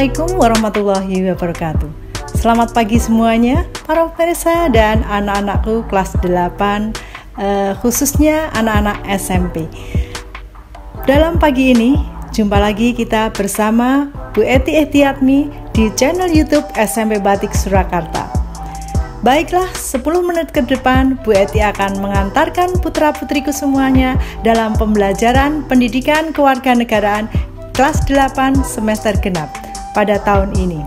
Assalamualaikum warahmatullahi wabarakatuh. Selamat pagi semuanya, para pemirsa dan anak-anakku kelas 8, khususnya anak-anak SMP. Dalam pagi ini, jumpa lagi kita bersama Bu Eti Etiatmi di channel YouTube SMP Batik Surakarta. Baiklah, 10 menit ke depan Bu Eti akan mengantarkan putra-putriku semuanya dalam pembelajaran pendidikan kewarganegaraan kelas 8 semester genap pada tahun ini.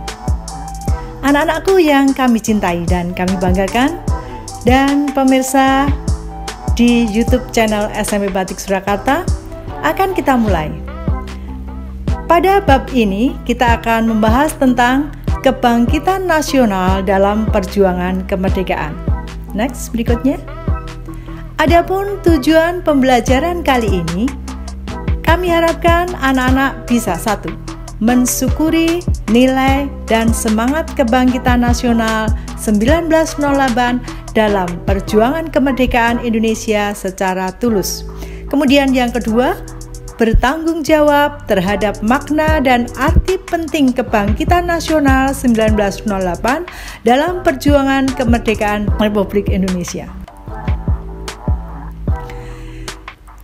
Anak-anakku yang kami cintai dan kami banggakan, dan pemirsa di YouTube channel SMP Batik Surakarta, akan kita mulai. Pada bab ini kita akan membahas tentang kebangkitan nasional dalam perjuangan kemerdekaan. Next, berikutnya. Adapun tujuan pembelajaran kali ini, kami harapkan anak-anak bisa 1. Mensyukuri nilai dan semangat kebangkitan nasional 1908 dalam perjuangan kemerdekaan Indonesia secara tulus. Kemudian yang kedua, bertanggung jawab terhadap makna dan arti penting kebangkitan nasional 1908 dalam perjuangan kemerdekaan Republik Indonesia.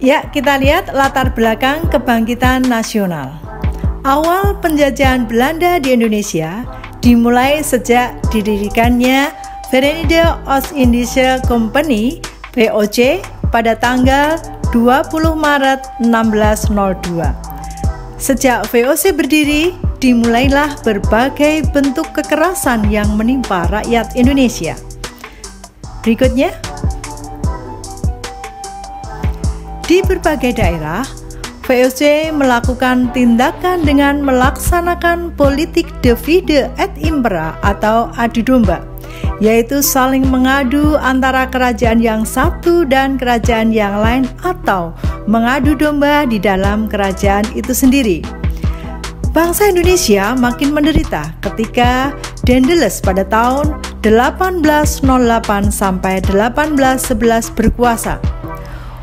Ya, kita lihat latar belakang kebangkitan nasional. Awal penjajahan Belanda di Indonesia dimulai sejak didirikannya Verenigde Oost-Indische Compagnie (VOC) pada tanggal 20 Maret 1602. Sejak VOC berdiri, dimulailah berbagai bentuk kekerasan yang menimpa rakyat Indonesia. Berikutnya. Di berbagai daerah, VOC melakukan tindakan dengan melaksanakan politik divide et impera atau adu domba, yaitu saling mengadu antara kerajaan yang satu dan kerajaan yang lain atau mengadu domba di dalam kerajaan itu sendiri. Bangsa Indonesia makin menderita ketika Daendels pada tahun 1808 sampai 1811 berkuasa.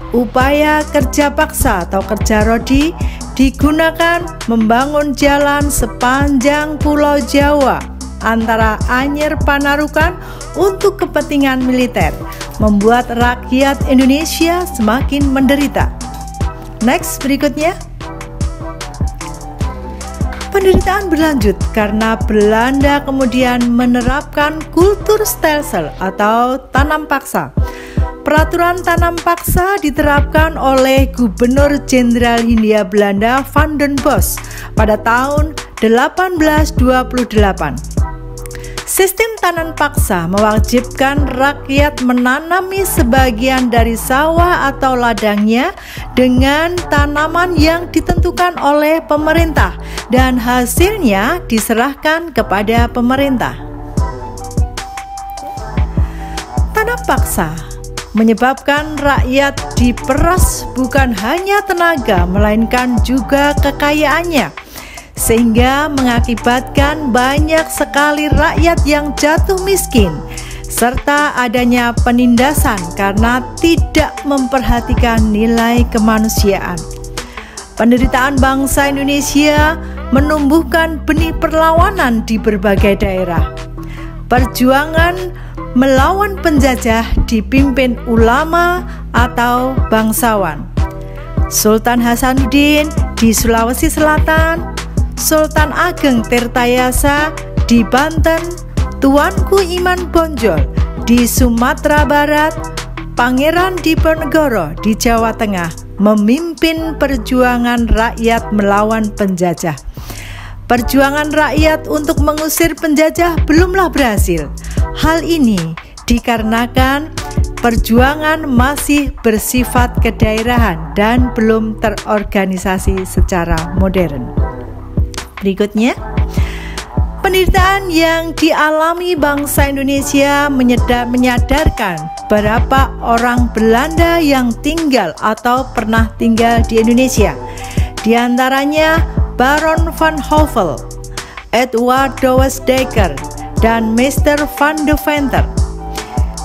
Upaya kerja paksa atau kerja rodi digunakan membangun jalan sepanjang Pulau Jawa antara Anyer Panarukan untuk kepentingan militer, membuat rakyat Indonesia semakin menderita. Next, berikutnya. Penderitaan berlanjut karena Belanda kemudian menerapkan kultur stelsel atau tanam paksa. Peraturan tanam paksa diterapkan oleh Gubernur Jenderal Hindia Belanda Van den Bosch pada tahun 1828. Sistem tanam paksa mewajibkan rakyat menanami sebagian dari sawah atau ladangnya dengan tanaman yang ditentukan oleh pemerintah dan hasilnya diserahkan kepada pemerintah. Tanam paksa menyebabkan rakyat diperas bukan hanya tenaga melainkan juga kekayaannya, sehingga mengakibatkan banyak sekali rakyat yang jatuh miskin serta adanya penindasan karena tidak memperhatikan nilai kemanusiaan. Penderitaan bangsa Indonesia menumbuhkan benih perlawanan di berbagai daerah. Perjuangan melawan penjajah dipimpin ulama atau bangsawan. Sultan Hasanuddin di Sulawesi Selatan, Sultan Ageng Tirtayasa di Banten, Tuanku Iman Bonjol di Sumatera Barat, Pangeran Diponegoro di Jawa Tengah memimpin perjuangan rakyat melawan penjajah. Perjuangan rakyat untuk mengusir penjajah belumlah berhasil. Hal ini dikarenakan perjuangan masih bersifat kedaerahan dan belum terorganisasi secara modern. Berikutnya, penderitaan yang dialami bangsa Indonesia menyadarkan berapa orang Belanda yang tinggal atau pernah tinggal di Indonesia. Di antaranya Baron van Hövell, Edward Douwes Dekker, dan Mr. van de Venter.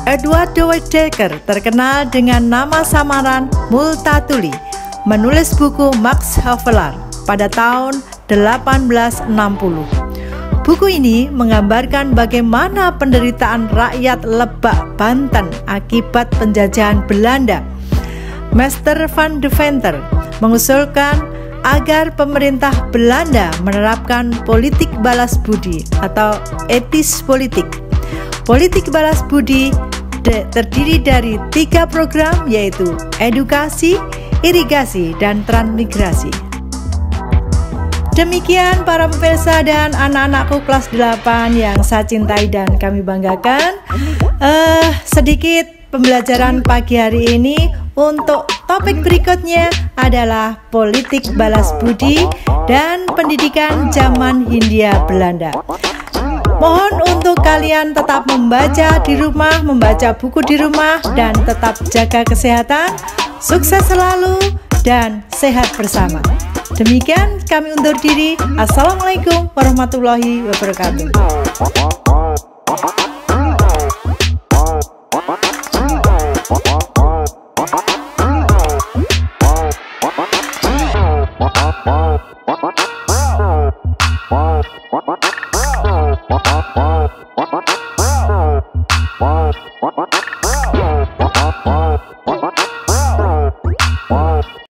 Edward Douwes Dekker terkenal dengan nama samaran Multatuli, menulis buku Max Havelaar pada tahun 1860. Buku ini menggambarkan bagaimana penderitaan rakyat Lebak, Banten akibat penjajahan Belanda. Master van Deventer mengusulkan agar pemerintah Belanda menerapkan politik balas budi atau etis politik. Politik balas budi terdiri dari 3 program, yaitu edukasi, irigasi, dan transmigrasi. Demikian para pemirsa dan anak-anakku kelas 8 yang saya cintai dan kami banggakan. Sedikit pembelajaran pagi hari ini. Untuk topik berikutnya adalah politik balas budi dan pendidikan zaman Hindia Belanda. Mohon untuk kalian tetap membaca di rumah, membaca buku di rumah, dan tetap jaga kesehatan. Sukses selalu dan sehat bersama. Demikian kami undur diri. Assalamualaikum warahmatullahi wabarakatuh.